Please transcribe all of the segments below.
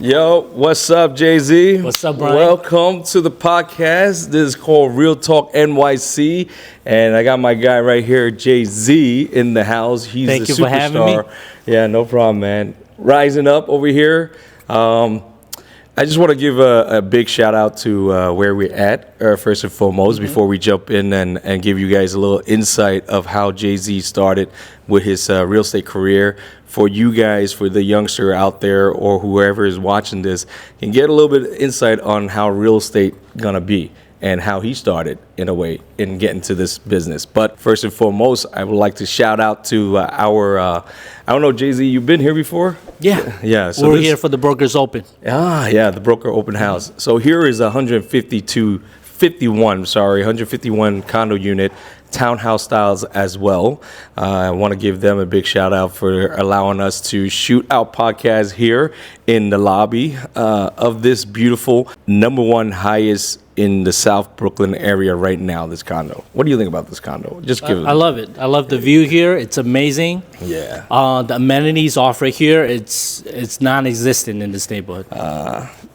Yo, what's up, Jay-Z? What's up, Brian? Welcome to the podcast. This is called Real Talk NYC, and I got my guy right here, Jay-Z, in the house. He's Thank the you for having me. Yeah, no problem, man. Rising up over here. I just want to give a big shout out to where we're at, first and foremost, before we jump in and give you guys a little insight of how Jay-Z started with his real estate career. For you guys, for the youngster out there or whoever is watching this, can get a little bit of insight on how real estate gonna be and how he started in a way in getting to this business. But first and foremost, I would like to shout out to I don't know, Jay-Z, you've been here before? Yeah. Yeah. So we're here for the Brokers Open. Yeah, the broker open house. So here is 151 condo unit, townhouse styles as well. I want to give them a big shout out for allowing us to shoot our podcast here in the lobby of this beautiful #1 highest in the South Brooklyn area right now, this condo. What do you think about this condo? Just give it. I love it. I love the view here. It's amazing. Yeah. The amenities offered here, it's non-existent in this neighborhood.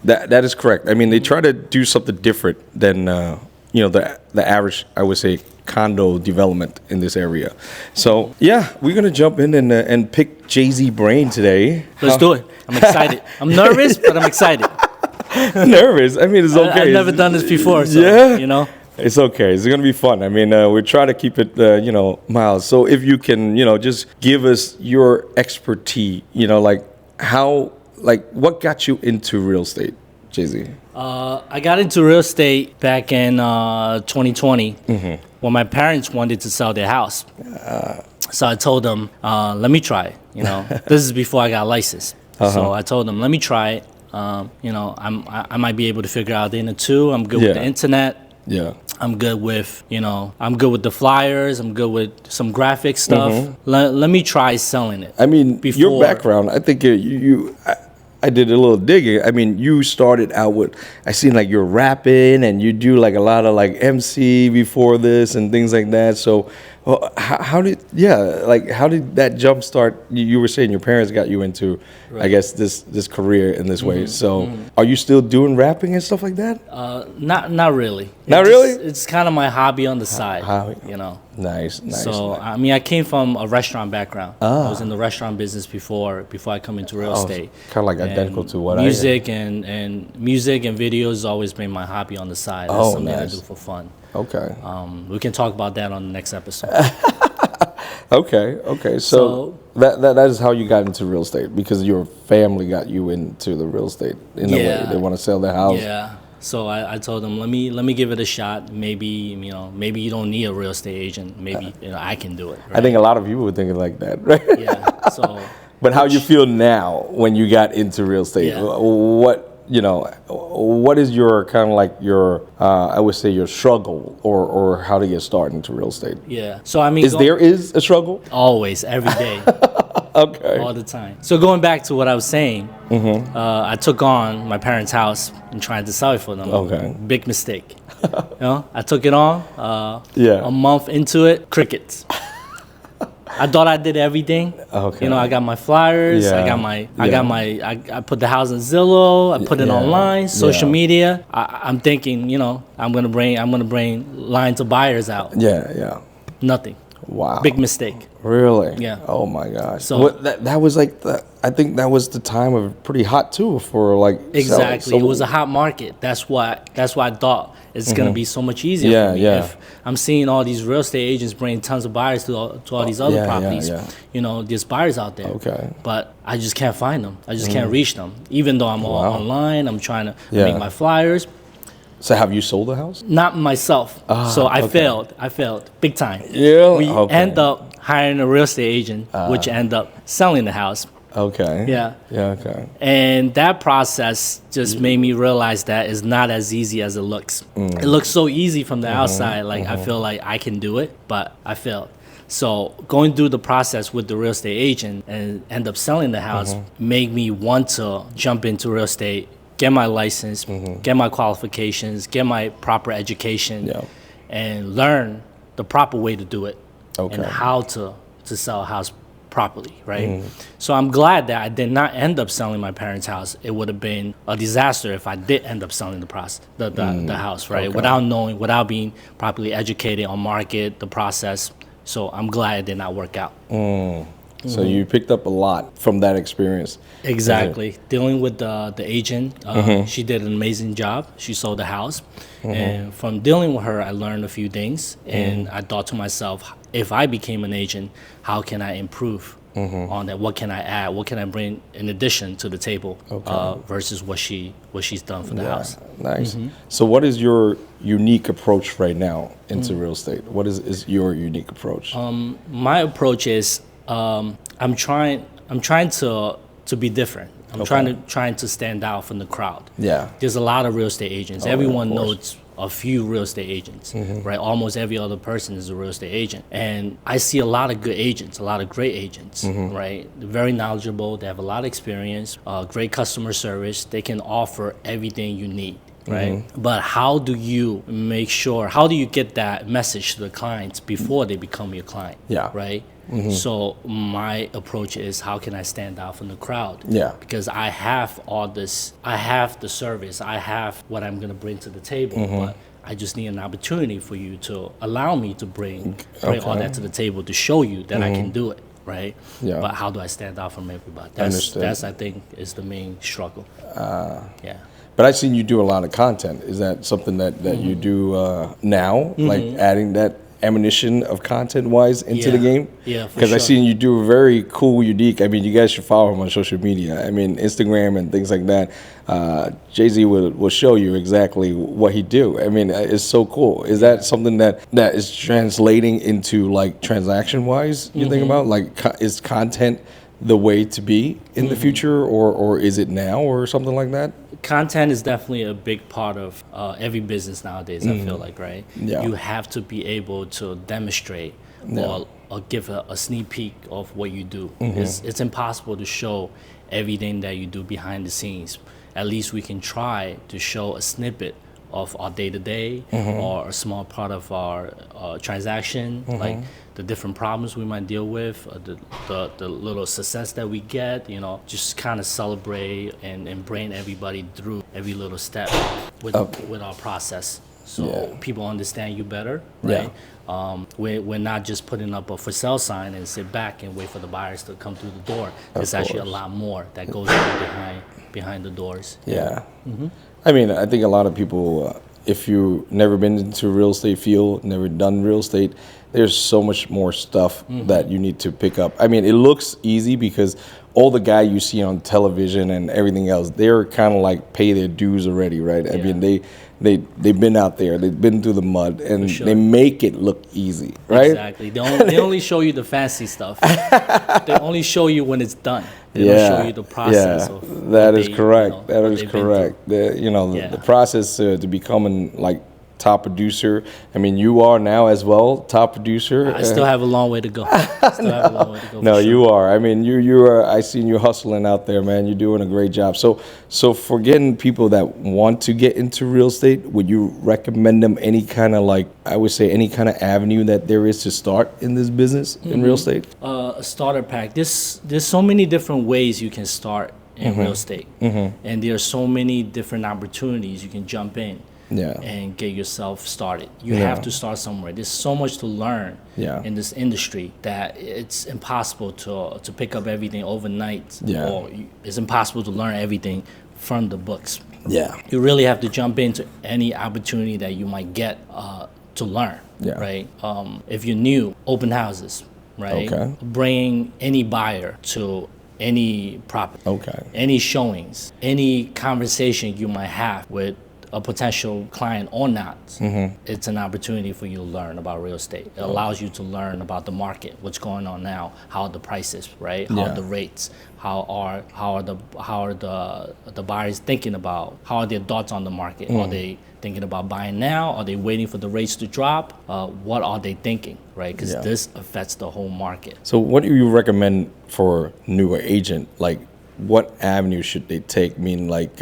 That is correct. I mean, they try to do something different than the average, I would say, condo development in this area. So yeah, we're gonna jump in and pick Jay-Z brain today. Let's do it. I'm excited. I'm nervous, but I'm excited. Nervous? I mean, it's okay. I've never done this before, so, It's okay. It's going to be fun. I mean, we try to keep it, mild. So if you can, just give us your expertise, what got you into real estate, Jay-Z? I got into real estate back in 2020 when my parents wanted to sell their house. So I told them, let me try it. This is before I got licensed. So I told them, let me try it. I might be able to figure out the inner two. I'm good with the internet. Yeah. I'm good with, I'm good with the flyers. I'm good with some graphic stuff. Let me try selling it. I mean, your background, I think I did a little digging. I mean, you started out with, I seen like you're rapping and you do like a lot of like MC before this and things like that. So how did that jump start? You were saying your parents got you into, right, I guess, this career in this way. So are you still doing rapping and stuff like that? Not really. Really? It's kind of my hobby on the side, Nice. So, nice. I mean, I came from a restaurant background. I was in the restaurant business before I come into real estate. Kind of like identical to what music and music and videos has always been my hobby on the side. That's something I do for fun. Okay. We can talk about that on the next episode. Okay. So that is how you got into real estate, because your family got you into the real estate in a way. They want to sell their house. Yeah. So I told them, let me give it a shot. Maybe you don't need a real estate agent. Maybe I can do it. Right? I think a lot of people were thinking like that, right? Yeah. So. But how you feel now when you got into real estate? Yeah. What is your kind of like your I would say your struggle or how to get started into real estate? Yeah. So I mean, there is a struggle? Always, every day. Okay. All the time. So going back to what I was saying, I took on my parents' house and tried to sell it for them. Okay. Big mistake. I took it on. Yeah. A month into it, crickets. I thought I did everything. Okay. I got my flyers. Yeah. I put the house in Zillow. I put it online, social media. I'm thinking, I'm gonna bring lines of buyers out. Yeah. Nothing. Wow. Big mistake. Really? Yeah. Oh my gosh. So that was like I think that was the time of pretty hot too for like exactly. selling. So, it was a hot market. That's why I thought it's gonna be so much easier for me. Yeah. If I'm seeing all these real estate agents bring tons of buyers to all these other properties. There's buyers out there. Okay. But I just can't find them. I just can't reach them. Even though I'm all online, I'm trying to make my flyers. So have you sold a house? Not myself. So I failed. I failed big time. Yeah. We end up hiring a real estate agent, which end up selling the house. Okay. Yeah. Yeah. Okay. And that process just made me realize that it's not as easy as it looks. It looks so easy from the outside. Like I feel like I can do it, but I failed. So going through the process with the real estate agent and end up selling the house made me want to jump into real estate, get my license, get my qualifications, get my proper education, and learn the proper way to do it and how to sell a house properly, right? So I'm glad that I did not end up selling my parents' house. It would have been a disaster if I did end up selling the house, right? Without knowing, without being properly educated on market, the process. So I'm glad it did not work out. So you picked up a lot from that experience. Exactly. Dealing with the agent, she did an amazing job. She sold the house. And from dealing with her, I learned a few things. And I thought to myself, if I became an agent, how can I improve on that? What can I add? What can I bring in addition to the table versus what she's done for the house? Nice. So what is your unique approach right now into real estate? What is your unique approach? My approach is I'm trying to be different. I'm trying to stand out from the crowd. Yeah. There's a lot of real estate agents. Everyone knows a few real estate agents, right? Almost every other person is a real estate agent. And I see a lot of good agents, a lot of great agents, right? They're very knowledgeable. They have a lot of experience, great customer service. They can offer everything you need. Right. But how do you get that message to the clients before they become your client? Yeah. Right. So my approach is, how can I stand out from the crowd? Yeah. Because I have all this, I have the service, I have what I'm going to bring to the table, but I just need an opportunity for you to allow me to bring all that to the table to show you that I can do it. Right. Yeah. But how do I stand out from everybody? That's I think is the main struggle. Yeah. But I've seen you do a lot of content. Is that something that you do now, like adding that ammunition of content-wise into the game? Yeah, for Because sure. I've seen you do very cool, unique. I mean, you guys should follow him on social media. I mean, Instagram and things like that. Jay-Z will show you exactly what he do. I mean, it's so cool. Is that something that is translating into, like, transaction-wise, you think about? Like, is content the way to be in the future, or is it now, or something like that? Content is definitely a big part of every business nowadays, I feel like, right? Yeah. You have to be able to demonstrate or give a sneak peek of what you do. It's impossible to show everything that you do behind the scenes. At least we can try to show a snippet of our day-to-day or a small part of our transaction, like the different problems we might deal with, the little success that we get, just kind of celebrate and bring everybody through every little step with our process. So people understand you better, right? We're not just putting up a for sale sign and sit back and wait for the buyers to come through the door. There's actually a lot more that goes on behind the doors. Yeah. I mean, I think a lot of people, if you've never been into real estate field, never done real estate, there's so much more stuff that you need to pick up. I mean, it looks easy because all the guy you see on television and everything else, they're kind of like pay their dues already, right? I mean, they've been out there, they've been through the mud, and they make it look easy, right? Exactly. They only show you the fancy stuff. They only show you when it's done. They don't show you the process. Of that is correct. That is correct. The The process to becoming like top producer. I mean, you are now as well top producer. I still have a long way to go. No, you are. I mean, you are. I seen you hustling out there, man. You're doing a great job. So for getting people that want to get into real estate, would you recommend them any kind of any kind of avenue that there is to start in this business in real estate? A starter pack. There's so many different ways you can start in real estate, and there are so many different opportunities you can jump in. And get yourself started. You have to start somewhere. There's so much to learn in this industry that it's impossible to pick up everything overnight. Or it's impossible to learn everything from the books. You really have to jump into any opportunity that you might get to learn. Right. If you're new, open houses. Right. Bring any buyer to any property. Any showings, any conversation you might have with a potential client or not, it's an opportunity for you to learn about real estate. It allows you to learn about the market, what's going on now, how are the prices, right? How are the rates? How are the buyers thinking about? How are their thoughts on the market? Are they thinking about buying now? Are they waiting for the rates to drop? What are they thinking, right? Because this affects the whole market. So what do you recommend for newer agent, like what avenue should they take? Mean like,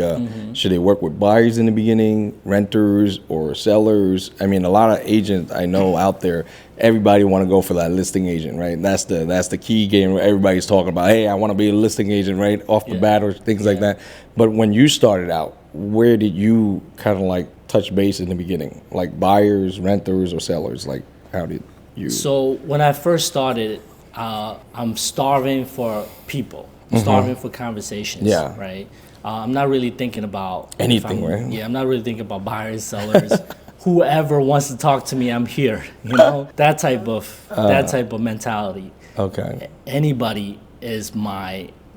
should they work with buyers in the beginning, renters or sellers? I mean, a lot of agents I know out there, everybody want to go for that listing agent, right? That's the key game where everybody's talking about, hey, I want to be a listing agent, right? Off the bat or things like that. But when you started out, where did you kind of like touch base in the beginning? Like buyers, renters, or sellers? Like, how did you? So when I first started, I'm starving for people, starving for conversations, right? I'm not really thinking about anything, right? Yeah, I'm not really thinking about buyers, sellers. Whoever wants to talk to me, I'm here. You know, that type of mentality. Okay. Anybody is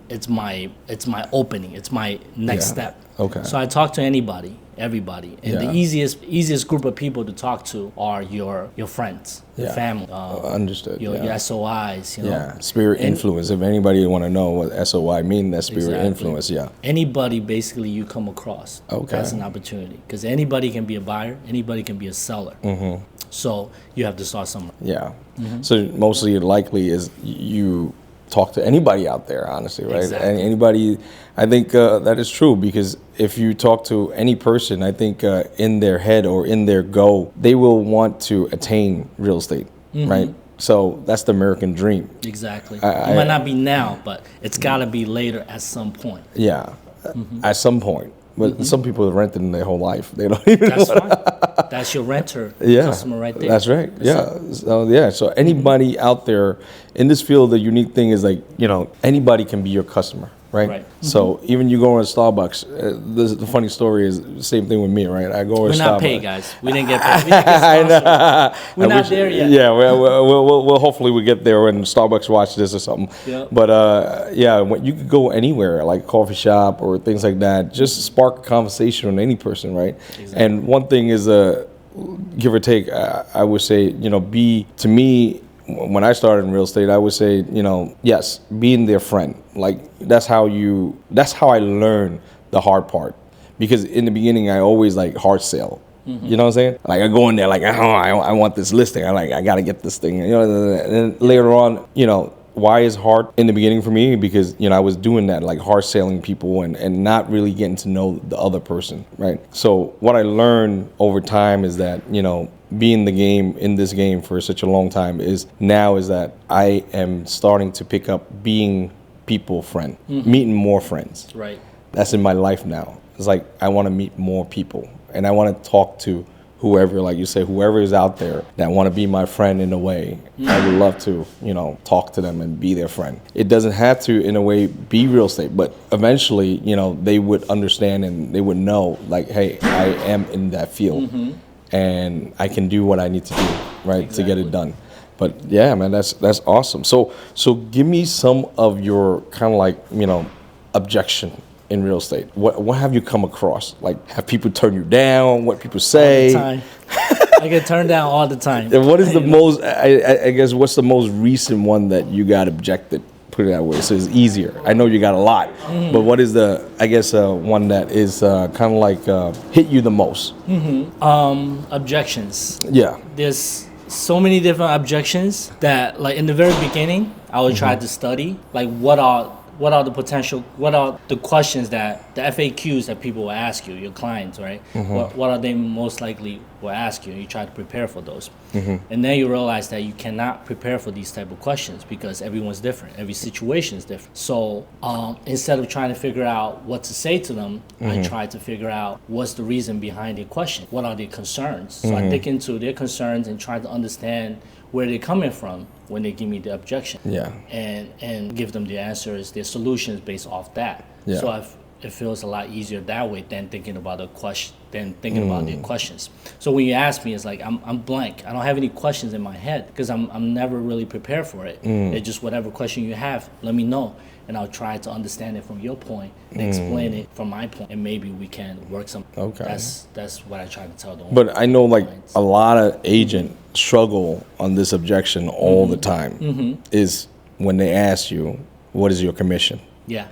it's my opening. It's my next step. Okay. So I talk to anybody, everybody, and the easiest group of people to talk to are your friends, your family, understood. Your SOIs. You know? Yeah, spirit influence. If anybody want to know what SOI mean, that's spirit influence. Yeah. Anybody basically you come across. Okay. That's an opportunity because anybody can be a buyer, anybody can be a seller. So you have to start somewhere. Yeah. So mostly likely is you talk to anybody out there, honestly, right? Exactly. And anybody, I think that is true, because if you talk to any person, I think in their head or in their go, they will want to attain real estate, right? So that's the American dream. Exactly. It might not be now, but it's got to be later at some point. Yeah, at some point. But some people have rented in their whole life. They don't even. That's fine. That's your renter customer right there. That's right. So anybody out there in this field, the unique thing is like, anybody can be your customer, right? So even you go to Starbucks, the funny story is the same thing with me, right? I go to Starbucks. We're not paid, guys. We didn't get paid. We didn't get sponsored. We're not there yet. Yeah, we'll hopefully we get there when Starbucks watch this or something. Yep. But when you could go anywhere, like coffee shop or things like that, just spark a conversation with any person, right? Exactly. And one thing is, give or take, I would say, to me, when I started in real estate, I would say, yes, being their friend. Like that's how I learned the hard part. Because in the beginning, I always like hard sell. You know what I'm saying? Like I go in there like, I want this listing. I got to get this thing. And then later on, why is hard in the beginning for me? Because, I was doing that, like hard selling people and not really getting to know the other person, right? So what I learned over time is that, being in this game for such a long time is that I am starting to pick up being people friend, meeting more friends. Right. That's in my life now. It's like I want to meet more people and I want to talk to whoever, like you say, whoever is out there that want to be my friend in a way. I would love to, talk to them and be their friend. It doesn't have to, in a way, be real estate, but eventually, they would understand and they would know, like, hey, I am in that field and I can do what I need to do, right, to get it done. But yeah, man, that's awesome. So give me some of your kind of like, objection in real estate. What have you come across? Like, have people turn you down? What people say? All the time. I get turned down all the time. And what is the most? I guess what's the most recent one that you got objected? Put it that way, so it's easier. I know you got a lot, but what is the? I guess one that is kind of like hit you the most? Objections. Yeah. There's so many different objections that, like in the very beginning, I would try to study like what are the questions that the FAQs that people will ask you, your clients, right? What are they most likely will ask you, and you try to prepare for those. And then you realize that you cannot prepare for these type of questions because everyone's different, every situation is different. So instead of trying to figure out what to say to them, I try to figure out what's the reason behind their question, what are their concerns. So I dig into their concerns and try to understand where they're coming from when they give me the objection. Yeah. And give them the answers, their solutions based off that. Yeah. So it feels a lot easier that way than thinking about a question, about their questions. So when you ask me, it's like I'm blank. I don't have any questions in my head because I'm never really prepared for it. It's just whatever question you have, let me know. And I'll try to understand it from your point and explain it from my point, and maybe we can work something. Okay. That's what I try to tell them. But I know like clients. A lot of agents struggle on this objection all the time. Is when they ask you, what is your commission? Yeah.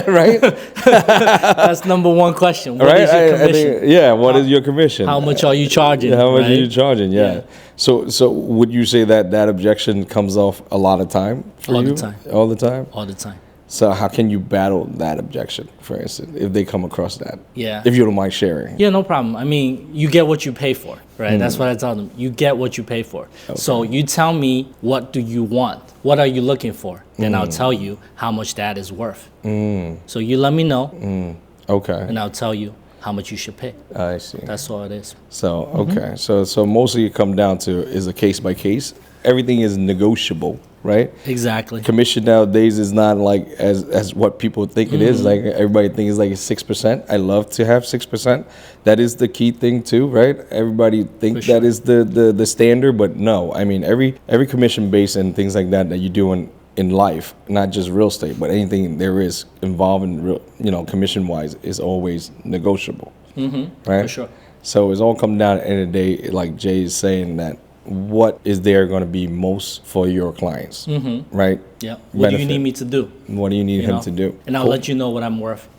Right? That's number one question. What is your commission? What is your commission? How much are you charging? How much are you charging? Yeah. So would you say that objection comes off a lot of time for you? All the time. All the time? All the time. So how can you battle that objection, for instance, if they come across that? Yeah. If you don't mind sharing. Yeah, no problem. I mean, you get what you pay for, right? That's what I tell them. You get what you pay for. So you tell me, what do you want? What are you looking for? Then I'll tell you how much that is worth. So you let me know, Okay. and I'll tell you how much you should pay. I see. That's all it is. So, okay. So mostly it come down to is a case by case. Everything is negotiable, right? Exactly. Commission nowadays is not like as what people think it is. Like everybody thinks like it's 6%. I love to have 6%. That is the key thing too, right? Everybody think For sure. that is the standard, but no. I mean every commission base and things like that you do in life, not just real estate, but anything there is involved in real, commission wise is always negotiable, right? For sure. So it's all come down at the end of the day, like Jay is saying, that what is there going to be most for your clients, right? Yeah. What do you Benefit. need me to do? What do you need You him know? to do? And I'll Cool. let you know what I'm worth.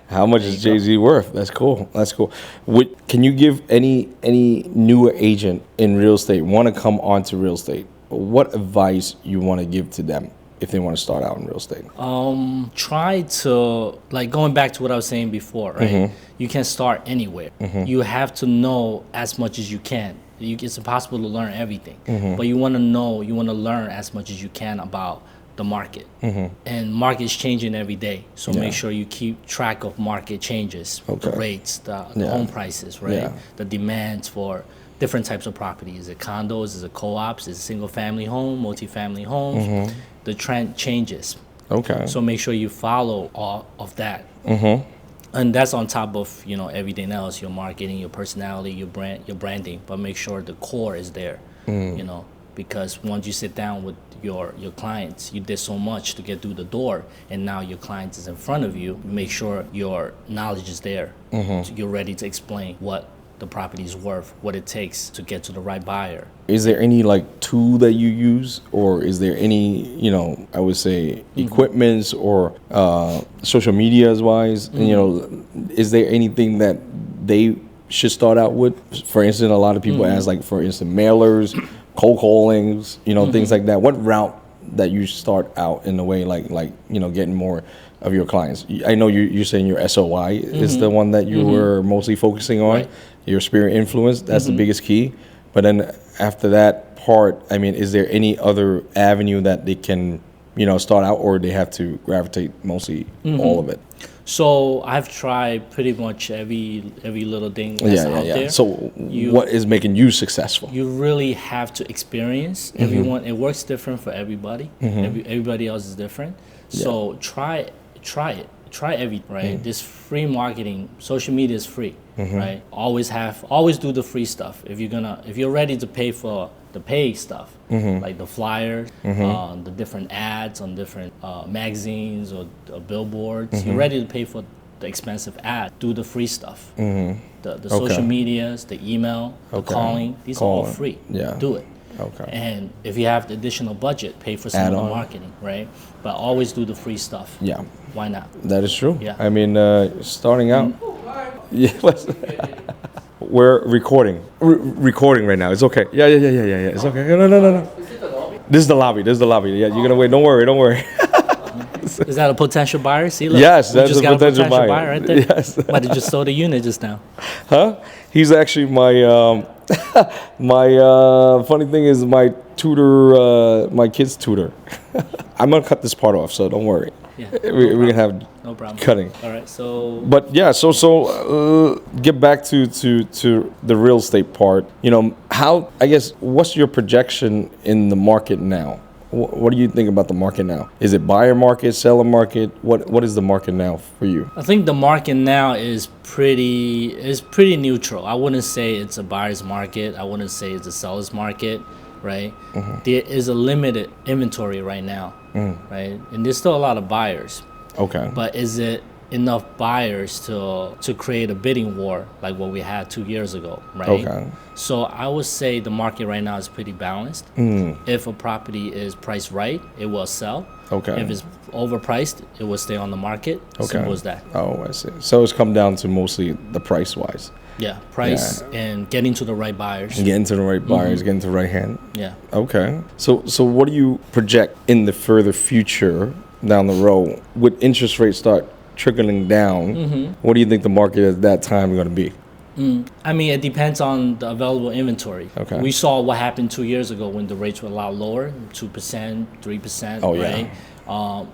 How much is Jay-Z worth? That's cool. That's cool. Can you give any newer agent in real estate want to come onto real estate? What advice you want to give to them if they want to start out in real estate? Try to, like, going back to what I was saying before, right? You can start anywhere. You have to know as much as you can. It's impossible to learn everything, but you want to know, you want to learn as much as you can about the market. And market is changing every day, so make sure you keep track of market changes, the rates, the home prices, right? Yeah. The demands for different types of properties. Is it condos? Is it co-ops? Is it single family home, multi-family homes? The trend changes. Okay. So make sure you follow all of that. And that's on top of, everything else, your marketing, your personality, your branding, but make sure the core is there, because once you sit down with your clients, you did so much to get through the door, and now your client is in front of you. Make sure your knowledge is there. You're ready to explain what the property is worth, what it takes to get to the right buyer. Is there any tool that you use, or is there any, I would say equipments or social medias wise, is there anything that they should start out with? For instance, a lot of people ask, for instance, mailers, cold callings, things like that. What route that you start out in a way, getting more of your clients? I know you're saying your SOI is the one that you were mostly focusing on. Right. Your spirit influence, that's the biggest key. But then after that part, I mean, is there any other avenue that they can, start out, or they have to gravitate mostly all of it? So I've tried pretty much every little thing that's out there. So what is making you successful? You really have to experience. Everyone, it works different for everybody. Everybody else is different. So try it. Try everything, right? This free marketing, social media is free, right? Always do the free stuff. If you're ready to pay for the pay stuff, like the flyers, the different ads on different magazines or billboards, you're ready to pay for the expensive ad. Do the free stuff. The social medias, the email, the calling, these are all free. Yeah. Do it. Okay. And if you have the additional budget, pay for some of the marketing, right? But always do the free stuff. Yeah. Why not? That is true. Yeah. I mean, starting out. Yeah. We're recording. Recording right now. It's okay. Yeah. It's okay. No. This is the lobby. Yeah, you're gonna wait. Don't worry. Is that a potential buyer? See, look. Yes, we that's just a got potential a potential buyer. buyer right there. Yes. Might have just sold a unit just now. Huh? He's actually my funny thing is my tutor, my kid's tutor. I'm gonna cut this part off, so don't worry. Yeah. We can have No problem. cutting. All right. So But yeah, so get back to the real estate part. How, I guess, what's your projection in the market now? What do you think about the market now? Is it buyer market, seller market? What is the market now for you? I think the market now is pretty neutral. I wouldn't say it's a buyer's market. I wouldn't say it's a seller's market, right? There is a limited inventory right now, right? And there's still a lot of buyers. Okay. But is it enough buyers to create a bidding war like what we had 2 years ago, right? Okay. So I would say the market right now is pretty balanced. If a property is priced right, it will sell. Okay. If it's overpriced, it will stay on the market. Okay. Simple as that. Oh, I see. So it's come down to mostly the price wise. Yeah, price and getting to the right buyers. Getting to the right buyers, getting to the right hand. Yeah. Okay. So what do you project in the further future down the road? Would interest rates start trickling down? What do you think the market at that time is going to be? I mean, it depends on the available inventory. Okay. We saw what happened 2 years ago when the rates were a lot lower, 2%, 3%, Oh, yeah. right?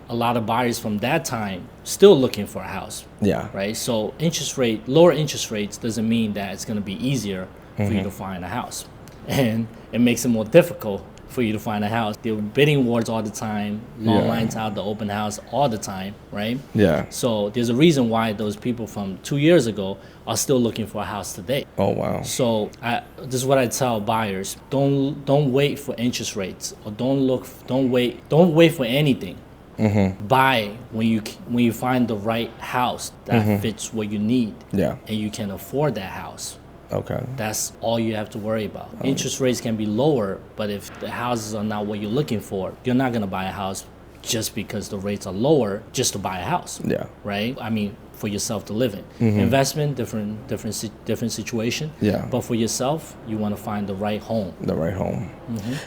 A lot of buyers from that time still looking for a house, Yeah. right? So lower interest rates doesn't mean that it's going to be easier for you to find a house. And it makes it more difficult for you to find a house. There were bidding wars all the time, long lines out the open house all the time, right? Yeah. So there's a reason why those people from 2 years ago are still looking for a house today. Oh, wow. So this is what I tell buyers: don't wait for interest rates, or don't wait for anything. Buy when you find the right house that fits what you need, Yeah. and you can afford that house. Okay. That's all you have to worry about. Interest rates can be lower, but if the houses are not what you're looking for, you're not gonna buy a house just because the rates are lower just to buy a house. Yeah. Right? I mean, for yourself to live in. Investment, different situation. Yeah. But for yourself, you want to find the right home. The right home.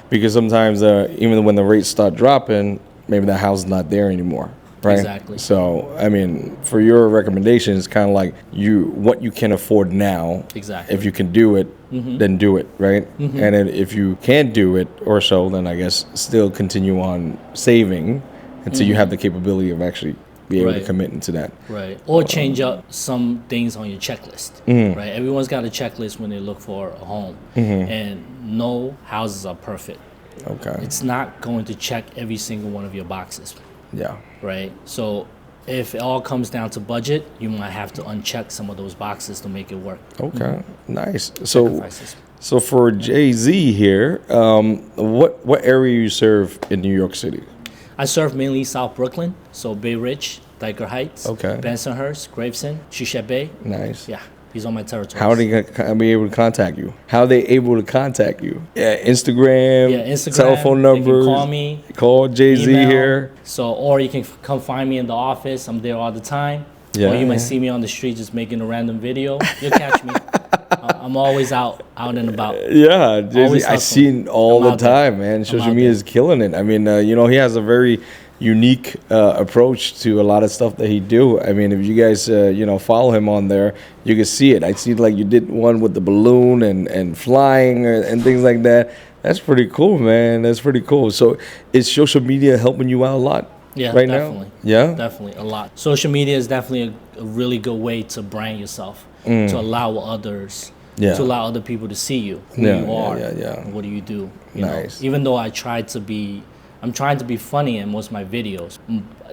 Because sometimes even when the rates start dropping, maybe the house is not there anymore. Right. Exactly. So, I mean, for your recommendation, it's kind of like what you can afford now. Exactly. If you can do it, then do it, right? And then if you can't do it or so, then I guess still continue on saving until you have the capability of actually be able to Right. commit into that. Right. Or change up some things on your checklist. Right. Everyone's got a checklist when they look for a home. And no houses are perfect. Okay. It's not going to check every single one of your boxes. Yeah. Right. So if it all comes down to budget, you might have to uncheck some of those boxes to make it work. Okay. Nice. So, Sacrifices. so for Jay-Z here, what area you serve in New York City? I serve mainly South Brooklyn, so Bay Ridge, Dyker Heights, Okay. Bensonhurst, Gravesend, Shisha Bay. Nice. Yeah, these are my territories. How are they be able to contact you? How are they able to contact you? Yeah, Instagram, Yeah, Instagram. telephone They can numbers. call me. Call Jay-Z Email. here. So, or you can come find me in the office. I'm there all the time. Yeah. Or you might see me on the street just making a random video. You'll catch me. I'm always out and about. Yeah, Jay-Z, Always I hustling. see it all I'm the out there. time, man. Social out media there. is killing it. I mean, he has a very unique approach to a lot of stuff that he do. I mean, if you guys, follow him on there, you can see it. I see like you did one with the balloon and flying and things like that. That's pretty cool, man. That's pretty cool. So is social media helping you out a lot? Yeah, right definitely. now? Yeah? Definitely, a lot. Social media is definitely a really good way to brand yourself, to allow others, Yeah. to allow other people to see you, who Yeah, you yeah, are, yeah. and what do you do. You Nice. know? Even though I'm trying to be funny in most of my videos.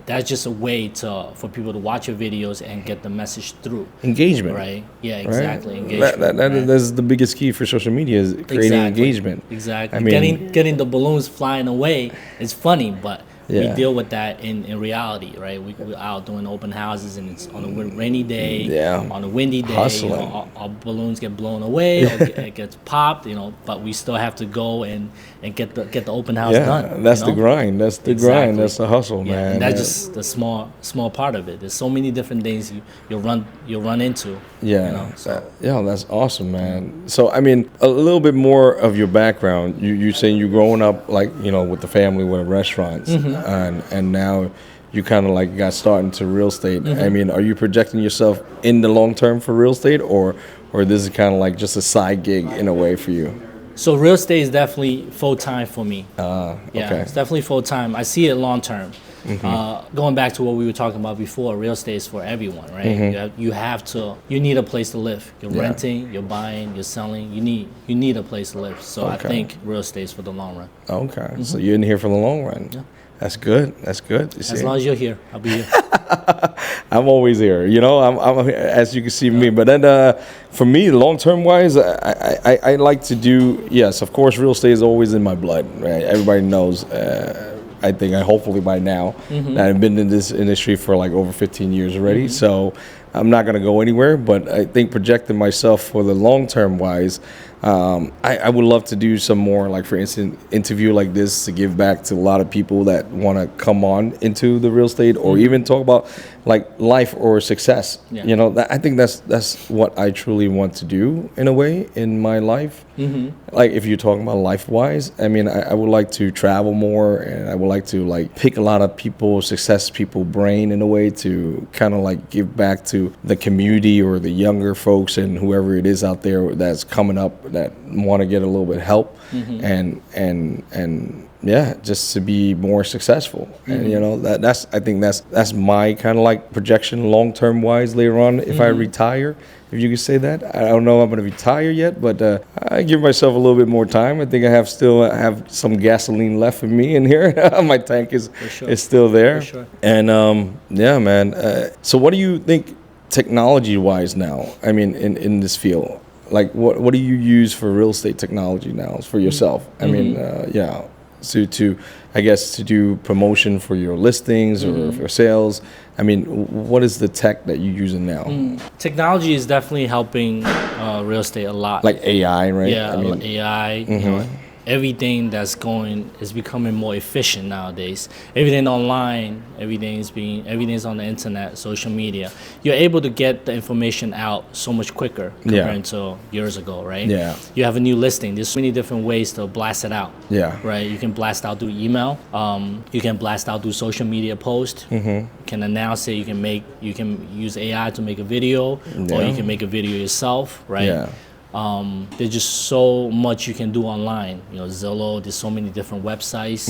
That's just a way for people to watch your videos and get the message through. Engagement. Right? Yeah, Right? exactly. Engagement. That is the biggest key for social media is creating Exactly. engagement. Exactly. I mean, getting the balloons flying away is funny, but we Yeah. deal with that in reality, right? We're out doing open houses, and it's on a rainy day, Yeah. on a windy day. Hustling. Our balloons get blown away, or it gets popped, but we still have to go and get the open house yeah, done. that's you the know? grind. That's the Exactly. grind. That's the hustle, Yeah, man. and that's just the small part of it. There's so many different things you'll run into. Yeah, So that's awesome, man. So, I mean, a little bit more of your background. You saying you growing up like with the family with restaurants, and now you kind of like got started into real estate. I mean, are you projecting yourself in the long term for real estate, or this is kind of like just a side gig in a way for you? So real estate is definitely full time for me. Yeah, okay. it's definitely full time. I see it long term. Going back to what we were talking about before, real estate is for everyone, right? You need a place to live. You're Yeah. renting, you're buying, you're selling. You need a place to live. So I Okay. think real estate is for the long run. Okay, so you're in here for the long run. Yeah. That's good. That's good. You As see? long as you're here, I'll be here. I'm always here. I'm as you can see me. But then for me, long term wise, I like to do. Yes, of course, real estate is always in my blood. Right? Everybody knows I think hopefully by now that I've been in this industry for like over 15 years already. So I'm not going to go anywhere, but I think projecting myself for the long term wise, I would love to do some more, like for instance, interview like this to give back to a lot of people that want to come on into the real estate, or even talk about like life or success. Yeah. You know, I think that's what I truly want to do in a way in my life. Like if you're talking about life wise, I mean, I would like to travel more, and I would like to like pick a lot of people, success people brain in a way to kind of like give back to the community or the younger folks and whoever it is out there that's coming up that want to get a little bit help and yeah, just to be more successful. And you know, that's I think that's my kind of like projection long term wise later on if I retire, if you could say that. I don't know if I'm going to retire yet, but I give myself a little bit more time. I think I still have some gasoline left in me in here. My tank is still there. For sure. And yeah, man. So what do you think technology wise now? I mean, in this field, like what do you use for real estate technology now for yourself? I mean, yeah. So to I guess to do promotion for your listings or for sales. I mean, what is the tech that you're using now? Technology is definitely helping real estate a lot. Like AI, right? Yeah, I mean, AI. You know, everything that's going is becoming more efficient nowadays. Everything online, everything's on the internet, social media. You're able to get the information out so much quicker compared to years ago, right? Yeah. You have a new listing. There's so many different ways to blast it out. Yeah. Right. You can blast out through email. You can blast out through social media post. You can announce it. You can use AI to make a video, or you can make a video yourself, right? Yeah. There's just so much you can do online. You know, Zillow. There's so many different websites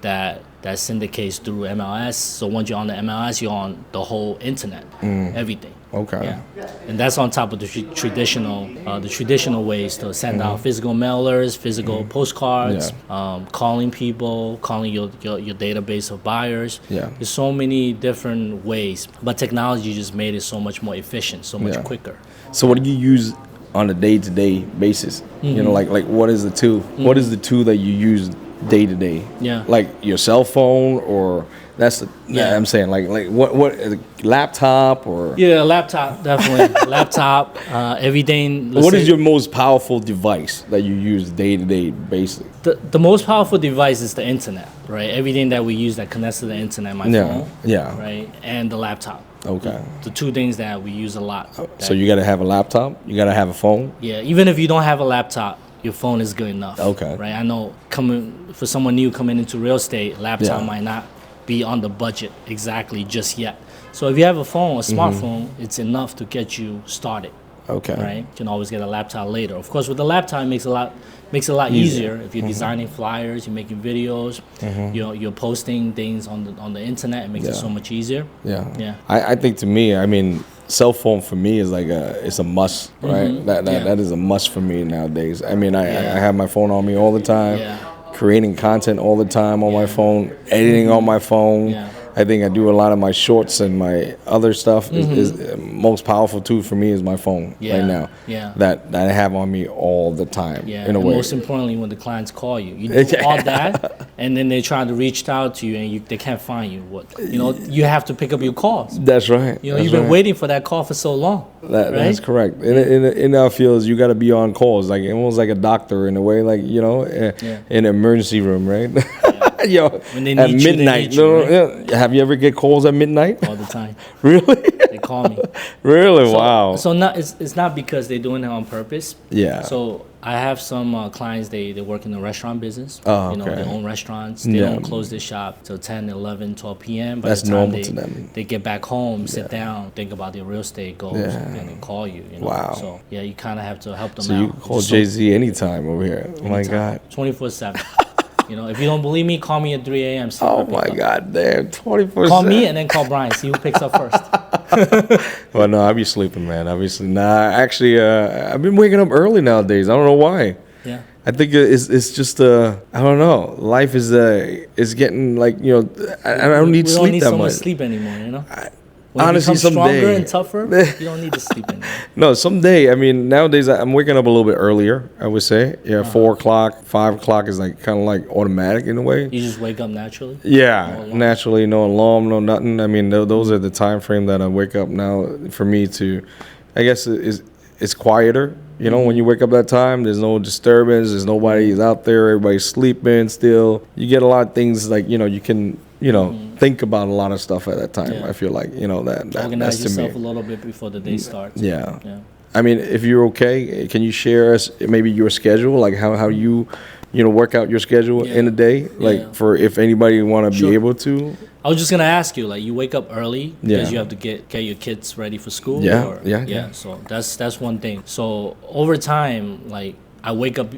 that syndicates through MLS. So once you're on the MLS, you're on the whole internet, everything. Okay. Yeah, and that's on top of the traditional ways to send out physical mailers, physical postcards, calling people, calling your database of buyers. Yeah. There's so many different ways, but technology just made it so much more efficient, so much quicker. So what do you use on a day-to-day basis? You know, like what is the tool? What is the tool that you use day-to-day? Yeah. Like your cell phone, or that's the I'm saying like what laptop or Yeah, laptop, definitely. Laptop, everything. what is your most powerful device that you use day-to-day basis? The most powerful device is the internet, right? Everything that we use that connects to the internet, my phone, right, and the laptop. Okay. The two things that we use a lot. So you got to have a laptop, you got to have a phone. Yeah, even if you don't have a laptop, your phone is good enough. Okay. Right. I know for someone new coming into real estate, laptop might not be on the budget exactly just yet. So if you have a phone, a smartphone, it's enough to get you started. Okay. Right. You can always get a laptop later. Of course, with the laptop, it makes it a lot easier if you're designing flyers, you're making videos, you're posting things on the internet. It makes it so much easier. Yeah. I think to me, I mean, cell phone for me is like it's a must, right? That is a must for me nowadays. I mean, I have my phone on me all the time, creating content all the time on my phone, editing on my phone. I think I do a lot of my shorts and my other stuff. Is most powerful tool for me is my phone right now. Yeah. That I have on me all the time. Yeah. In a and way. most importantly, when the clients call you, you do all that, and then they try to reach out to you, and they can't find you. You have to pick up your calls. That's right. You've been waiting for that call for so long. That's correct. In our fields, you got to be on calls, like almost like a doctor in a way, like in an emergency room, right? Yo, when they at need midnight. you, right? Have you ever get calls at midnight? All the time. Really? They call me. Really? Wow. So it's not because they're doing it on purpose. Yeah. So I have some clients, they work in the restaurant business. Oh, you know, they own restaurants. They don't close their shop till 10, 11, 12 p.m. By That's the time normal to them. They get back home, sit down, think about their real estate goals, and then call you. You know? Wow. So yeah, you kind of have to help them So out. you can call Jay-Z anytime over here. Oh my God. 24/7. You know, if you don't believe me, call me at 3 a.m. Oh my God, damn, 24/7. Call me and then call Brian. See who picks up first. Well, no, I'll be sleeping, man. Obviously, actually, I've been waking up early nowadays. I don't know why. Yeah. I think it's just I don't know. Life is getting like I don't need sleep We don't need that so much much. sleep anymore. You know. When honestly, you become stronger someday. and tougher, you don't need to sleep anymore. No, someday. I mean, nowadays I'm waking up a little bit earlier. I would say, yeah, 4 o'clock, 5 o'clock is like kind of like automatic in a way. You just wake up naturally. Yeah, No alarm? naturally, no alarm, no nothing. I mean, those are the time frame that I wake up now. For me to, I guess it's quieter. You know, when you wake up that time, there's no disturbance. There's nobody out there. Everybody's sleeping still. You get a lot of things like you can think about a lot of stuff at that time. Yeah. I feel like that's Organize to me. yourself a little bit before the day starts. Yeah. Yeah. I mean, if you're okay, can you share us maybe your schedule, like how you work out your schedule in a day, like Yeah. for if anybody want to Sure. be able to. I was just gonna ask you, like, you wake up early because Yeah. you have to get your kids ready for school. Yeah, or- yeah. So that's one thing. So over time, like I wake up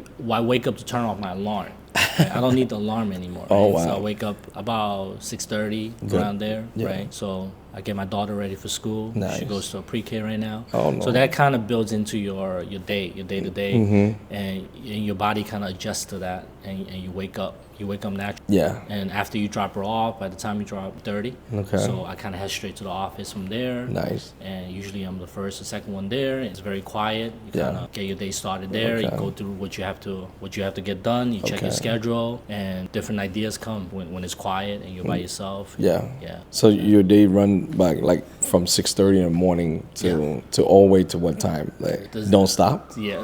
to turn off my alarm. Right? I don't need the alarm anymore. Oh, right? So wow. I wake up about 6:30 around there, right? So I get my daughter ready for school. Nice. She goes to a pre-K right now. Oh, no. So that kind of builds into your day to day, and your body kind of adjusts to that, and you wake up. You wake up naturally. Yeah. And after you drop her off, by the time you drop 30, Okay. so I kind of head straight to the office from there. Nice. And usually I'm the first or second one there. It's very quiet. You Yeah. kind of get your day started there. You Okay. go through what you have to get done. You check your Okay. schedule, and different ideas come when it's quiet and you're by yourself. Yeah. Yeah. So your day run by like from 6:30 in the morning to all the way to what time? Like don't stop. Yeah.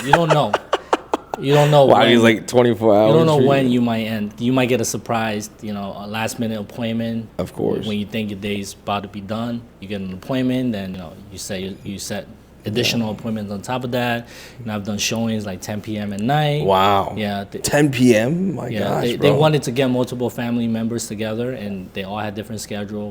You don't know. You don't know. Wow, when- it's like 24 hours. You don't know for when you might end. You might get a surprise, a last minute appointment. Of course. When you think your day's about to be done, you get an appointment, then you set additional appointments on top of that. And I've done showings like 10 p.m. at night. Wow. Yeah. 10 p.m. My Yeah, gosh, they bro. wanted to get multiple family members together, and they all had different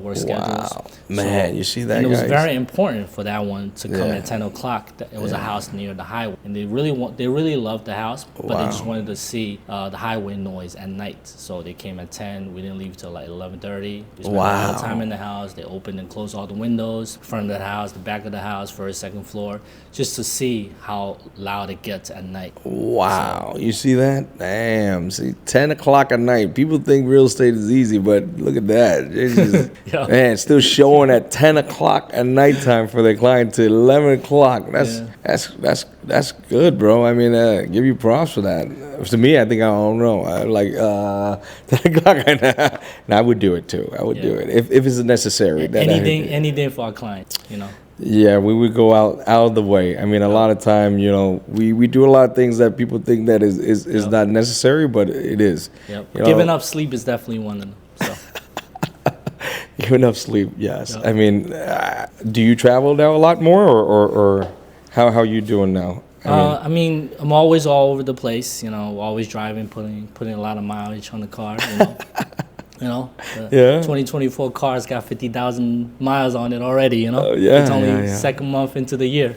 work schedules. Wow, man, you see that, And it was guys? very important for that one to come Yeah. at 10 o'clock. It was a house near the highway, and they really loved the house, but they just wanted to see the highway noise at night. So they came at 10. We didn't leave till like 11:30. We spent a lot of Wow. time in the house. They opened and closed all the windows, front of the house, the back of the house, first, second floor, just to see how loud it gets at night. Wow, you see that? Damn. See, 10 o'clock at night. People think real estate is easy, but look at that. It's just, Yeah. man, still showing at 10 o'clock at nighttime for their client to 11 o'clock. That's good, bro. I mean, give you props for that. To me, I think I don't know. I like 10 o'clock at night. And I would do it too. I would do it if it's necessary. Anything for our clients, Yeah, we would go out of the way. I mean, a lot of time, we do a lot of things that people think that is not necessary, but it is. Yep. You know? Giving up sleep is definitely one of them. So. Giving up sleep, yes. Yep. I mean, do you travel now a lot more, or how you doing now? I mean, I'm always all over the place. Always driving, putting a lot of mileage on the car. Yeah. 2024 car's got 50,000 miles on it already. Yeah, It's only yeah. second month into the year.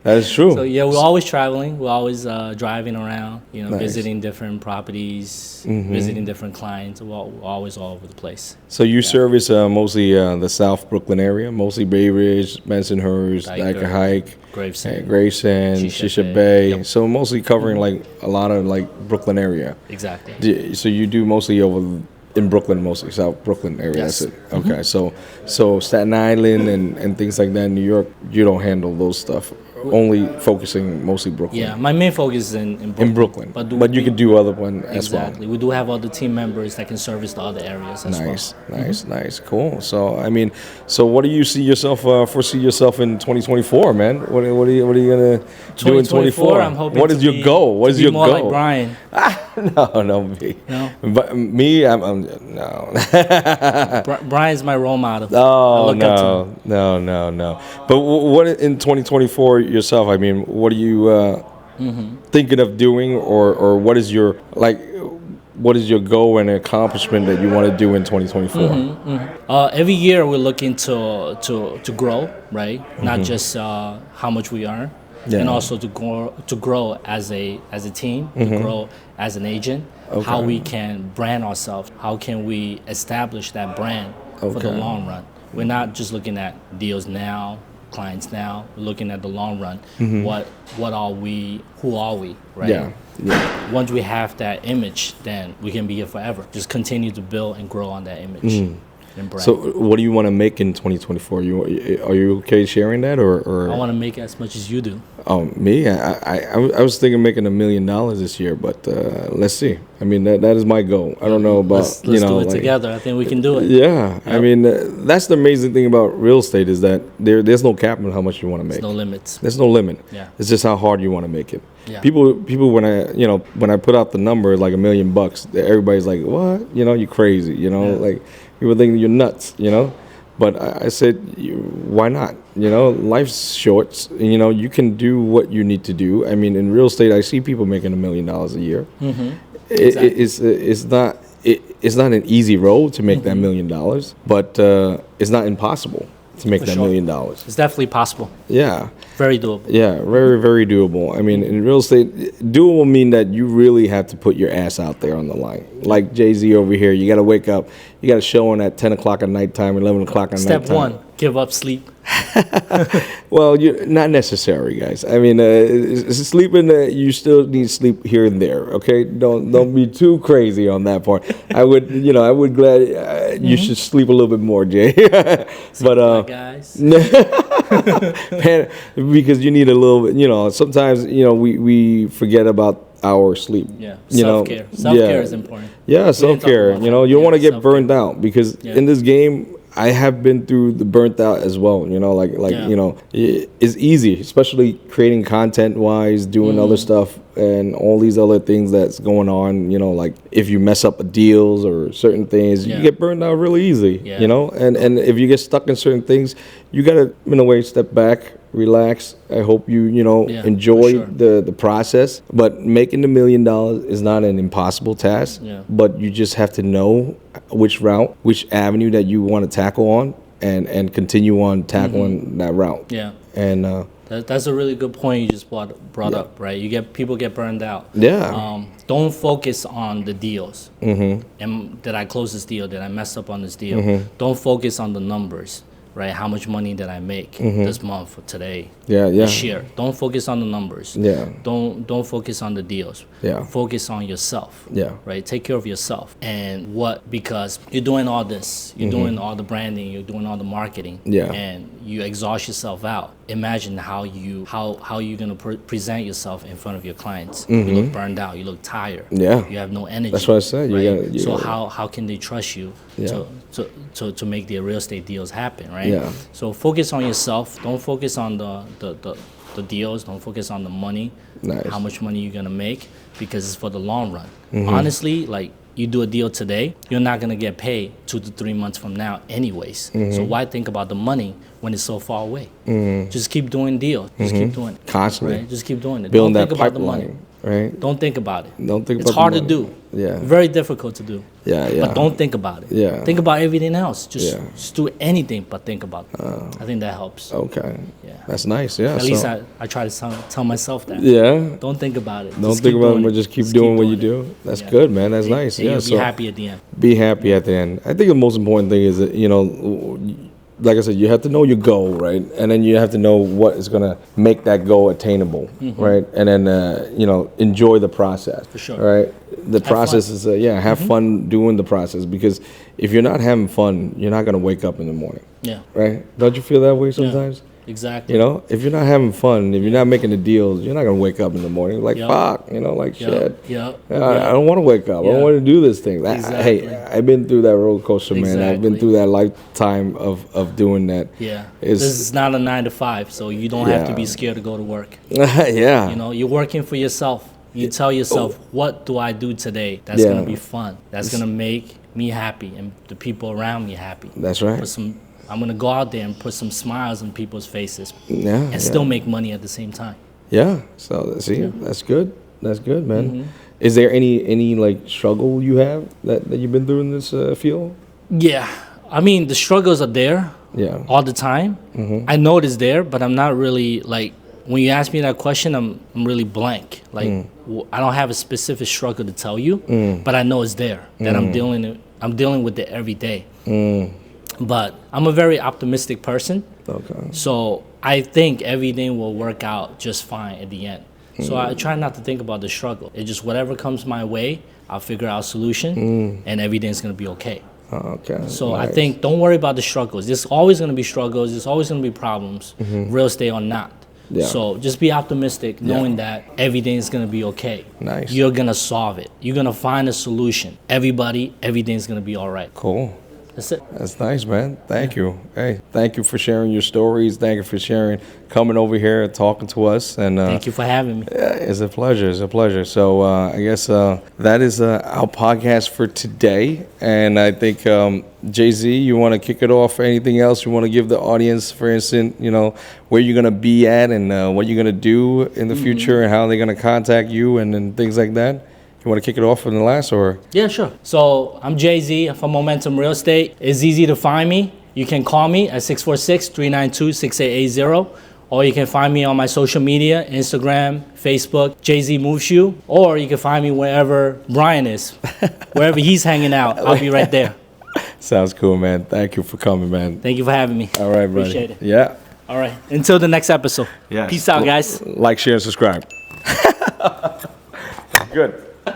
That is true. So yeah, we're always traveling. We're always driving around. Nice. Visiting different properties, visiting different clients. We're always all over the place. So you service mostly the South Brooklyn area, mostly Bay Ridge, Bensonhurst, Dyker Hike, Gravesend. Gravesend, Shisha Shisha Bay. Bay. Yep. So mostly covering like a lot of like Brooklyn area. Exactly. So you do mostly over in Brooklyn, mostly South Brooklyn area. Yes. That's it. Okay. So Staten Island and things like that in New York, you don't handle those stuff. Only focusing mostly Brooklyn. Yeah, my main focus is in Brooklyn. In Brooklyn, But you could do other one as well. Exactly. We do have other team members that can service the other areas as well. Nice, cool. So I mean, what do you see yourself foresee yourself in 2024, man? What are you gonna do in 2024? I'm hoping What is your goal? What to is be your more goal? like Brian. No, me. No? But me, I'm no. Brian's my role model. I Oh look up to him. no. But what in 2024 yourself? I mean, what are you thinking of doing, or what is your goal and accomplishment that you want to do in 2024? Every year we're looking to grow, right? Not just how much we earn, and also to grow as a team, to grow as an agent. How we can brand ourselves, how can we establish that brand for the Okay. long run. We're not just looking at deals now, clients now. We're looking at the long run. What are we? Who are we? Right. Yeah. Once we have that image, then we can be here forever. Just continue to build and grow on that image. and brand. So what do you want to make in 2024? Are you okay sharing that or? I want to make as much as you do. Me, I was thinking making $1 million this year, but let's see. I mean, that is my goal. I don't know about Let's do it together. I think we can do it. Yeah, I mean, that's the amazing thing about real estate is that there's no cap on how much you want to make. There's no limits. There's no limit. Yeah. It's just how hard you want to make it. Yeah. People when I put out the number like $1 million, everybody's like, what? You're crazy. Like people think you're nuts. But I said, why not? Life's short. You can do what you need to do. I mean, in real estate, I see people making $1 million a year. Mm-hmm. Exactly. It's not an easy road to make that $1 million, but it's not impossible to make that $1 million. It's definitely possible. Yeah. Very doable. Yeah, very, very doable. I mean, in real estate, doable mean that you really have to put your ass out there on the line. Like Jay-Z over here, you got to wake up. You got to show on at 10 o'clock at nighttime, 11 o'clock at nighttime. Step one, give up sleep. Well, not necessary, guys. I mean, sleeping, you still need sleep here and there. Okay, don't be too crazy on that part. I would glad you should sleep a little bit more, Jay. But guys, man, because you need a little bit. Sometimes we forget about our sleep. Yeah, self-care. Self-care is important. Yeah, self-care. You don't want to get self-care. burned out because in this game, I have been through the burnt out as well. It's easy, especially creating content wise, doing other stuff and all these other things that's going on. Like if you mess up deals or certain things, you get burned out really easy. And if you get stuck in certain things, you gotta in a way step back, relax. I hope you enjoy the process. But making $1 million is not an impossible task. Yeah. But you just have to know which route, which avenue that you want to tackle on, and continue on tackling that route. Yeah. And that's a really good point you just brought up, right? People get burned out. Yeah. Don't focus on the deals. Mm-hmm. And did I close this deal? Did I mess up on this deal? Don't focus on the numbers. Right, how much money did I make this month or today? This year. Don't focus on the numbers. Yeah. Don't focus on the deals. Yeah. Focus on yourself. Yeah. Right. Take care of yourself. And because you're doing all this, you're doing all the branding, you're doing all the marketing. Yeah. And you exhaust yourself out. Imagine how you're gonna present yourself in front of your clients. You look burned out. You look tired. Yeah. You have no energy. That's what I said. Right? So how can they trust you to make their real estate deals happen, right? Yeah. So focus on yourself. Don't focus on the deals. Don't focus on the money. Nice. How much money you're gonna make, because it's for the long run. Honestly, like you do a deal today, you're not gonna get paid 2 to 3 months from now, anyways. So why think about the money when it's so far away? Just keep doing deals. Just keep doing it. Constantly. Right? Just keep doing it. Building Don't think that about the money. pipeline. Right. Don't think about it. Don't think it's about hard the to money. do. Yeah. Very difficult to do. Yeah. But don't think about it. Yeah. Think about everything else. Just do anything but think about it. I think that helps. Okay. Yeah. That's nice. Yeah. At least I try to tell myself that. Yeah. Don't think about it. Don't Just think keep about it, doing but just keep doing what you do. That's good, man. That's nice. And Yeah. you'll be happy at the end. Be happy at the end. I think the most important thing is that, like I said, you have to know your goal, right? And then you have to know what is going to make that goal attainable, right? And then, enjoy the process. For sure. Right? The process is, have fun doing the process, because if you're not having fun, you're not going to wake up in the morning. Yeah. Right? Don't you feel that way sometimes? Exactly. If you're not having fun, if you're not making the deals, you're not going to wake up in the morning like, fuck, shit. Yeah. I don't want to wake up. I don't want to do this thing. Exactly. Hey, I've been through that roller coaster, man. Exactly. I've been through that lifetime of doing that. Yeah. This is not a 9 to 5, so you don't have to be scared to go to work. Yeah. You're working for yourself. You tell yourself, what do I do today that's going to be fun? That's going to make me happy and the people around me happy. That's right. I'm going to go out there and put some smiles on people's faces and still make money at the same time. Yeah. So, that's good. That's good, man. Is there any like struggle you have that you've been through in this field? Yeah. I mean, the struggles are there all the time. I know it is there, but I'm not really like, when you ask me that question, I'm really blank. Like, I don't have a specific struggle to tell you, but I know it's there, that I'm dealing with it every day. But I'm a very optimistic person. Okay. So I think everything will work out just fine at the end. So I try not to think about the struggle. It's just whatever comes my way, I'll figure out a solution, and everything's going to be okay. Okay. So I nice. think don't worry about the struggles. There's always going to be struggles. There's always going to be problems, real estate or not. Yeah. So just be optimistic, knowing that everything is going to be okay. Nice. You're going to solve it. You're going to find a solution. Everything's going to be all right. Cool. That's it. That's nice, man. Thank you. Hey, thank you for sharing your stories. Thank you for coming over here and talking to us. And Thank you for having me. yeah, it's a pleasure. It's a pleasure. So I guess that is our podcast for today. And I think Jay-Z, you want to kick it off? Anything else you want to give the audience, for instance, where you're going to be at and what you're going to do in the future and how they're going to contact you and things like that? You want to kick it off in the last, or? Yeah, sure. So I'm Jay-Z from Momentum Real Estate. It's easy to find me. You can call me at 646-392-6880, or you can find me on my social media, Instagram, Facebook, Jay-Z Moves You, or you can find me wherever Brian is. Wherever he's hanging out, I'll be right there. Sounds cool, man. Thank you for coming, man. Thank you for having me. All right, buddy. Appreciate it. Yeah. All right. Until the next episode. Yeah. Peace out, guys. Like, share, and subscribe. Good.